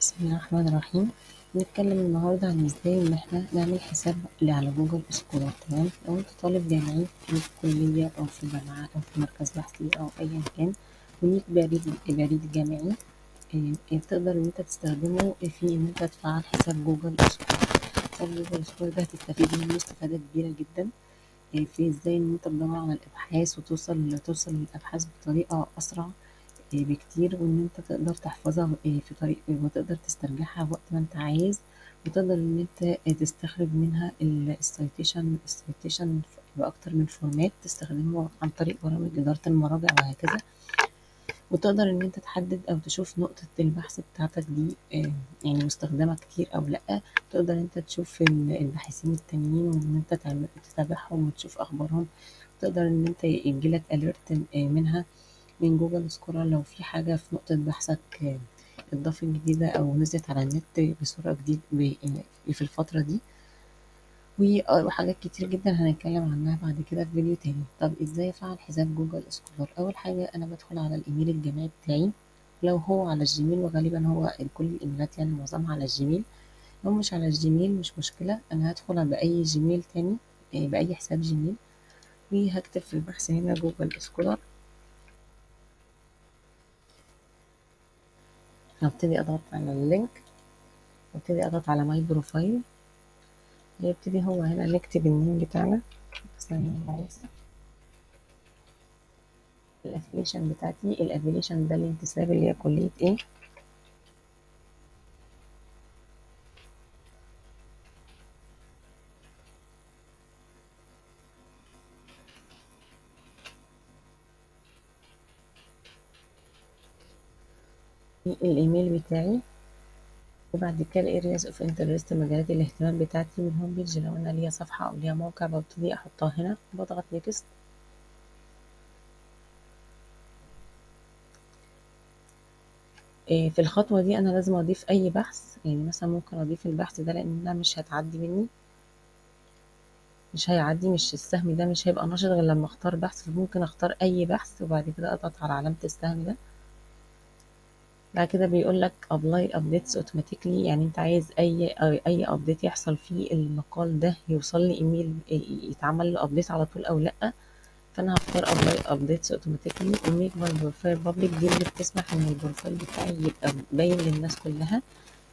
بسم الله الرحمن الرحيم. نتكلم النهاردة عن ازاي ان احنا نعمل حساب اللي على جوجل سكولار. تمام، لو انت طالب جامعي في كلية او في جامعة او في مركز بحثي او ايا كان وليك بريد جامعي، تقدر ان انت تستخدمه في ان انت تفعل حساب جوجل سكولار. حساب جوجل سكولار ده هتستفيد منه استفادة كبيرة جدا، في ازاي ان انت تدور على الابحاث وتوصل للابحاث بطريقة اسرع بكتير، وإن أنت تقدر تحفظها في طريق وتقدر تسترجعها وقت ما أنت عايز، وتقدر إن أنت تستخرج منها الcitation بأكتر من فورمات تستخدمه عن طريق برامج إدارة المراجع وهكذا. وتقدر إن أنت تحدد أو تشوف نقطة البحث بتاعتك دي يعني مستخدمة كتير أو لأ. تقدر إن أنت تشوف الباحثين التانيين وإن أنت تتابعهم وتشوف أخبارهم. تقدر إن أنت يجيلك alert منها من جوجل سكولار لو في حاجة في نقطة بحثك اتضافت جديدة أو نزلت على النت بصورة جديد في الفترة دي. وحاجات كتير جدا هنتكلم عنها بعد كده في فيديو تاني. طب ازاي افعل حساب جوجل سكولار؟ أول حاجة أنا بدخل على الإيميل الجامعي بتاعي، لو هو على الجيميل، وغالبا هو كل الإيميلات يعني معظمها على الجيميل. لو مش على الجيميل مش مشكلة، أنا هدخل بأي جيميل تاني، بأي حساب جيميل، وهكتب في البحث هنا جوجل سكولار. هبتدي أضغط على اللينك وابتدي اضغط على ماي بروفايل. يبتدي هو هنا نكتب النيم بتاعنا مثلا الافليشن بتاعتي. الافليشن ده الانتساب اللي هي كلية ايه. الايميل بتاعي، وبعد كده الارياز اوف انترست، مجالات الاهتمام بتاعتي والهوم بيج لو انا ليا صفحة او ليا موقع ببتدي احطها هنا، بضغط نيكست. في الخطوة دي انا لازم اضيف اي بحث، يعني مثلا ممكن اضيف البحث ده لان ده مش هتعدي مني، مش هيعدي، مش السهم ده مش هيبقى نشط غير لما اختار بحث، فممكن اختار اي بحث وبعد كده اضغط على علامة السهم ده. بعد كده بيقول لك apply updates automatically، يعني انت عايز اي update يحصل في المقال ده يوصل لي ايميل يتعمل له update على طول او لا. فانا هختار apply updates automatically وmake my profile public، دي اللي بتسمح ان البروفايل بتاعي يبقى باين للناس كلها.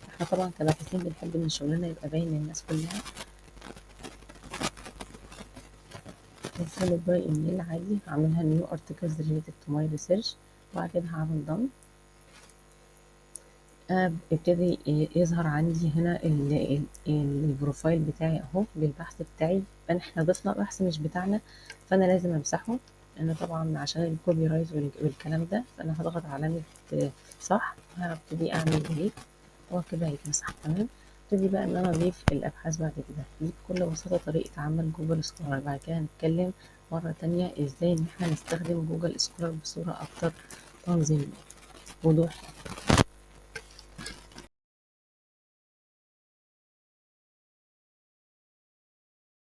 احنا طبعا كباحثين بنحب ان شغلنا يبقى باين للناس كلها. followed by ايميل عادي هعملها new articles related to my research، وبعد كده هعمل done. ابتدي يظهر عندي هنا البروفايل بتاعي اهو بالبحث بتاعي. احنا ضفنا بحث مش بتاعنا، فانا لازم امسحه لان طبعا عشان الكوبي رايت والكلام ده. فانا هضغط على علامة صح، هبتدي اعمل ديليت، هو كده هيتمسح. تمام. ابتدي بقى ان انا اضيف الابحاث بعد كده. دي بكل بساطة طريقة عمل جوجل سكولار. بعد كده هنتكلم مرة تانية ازاي ان احنا نستخدم جوجل سكولار بصورة اكتر تنظيم وضوح.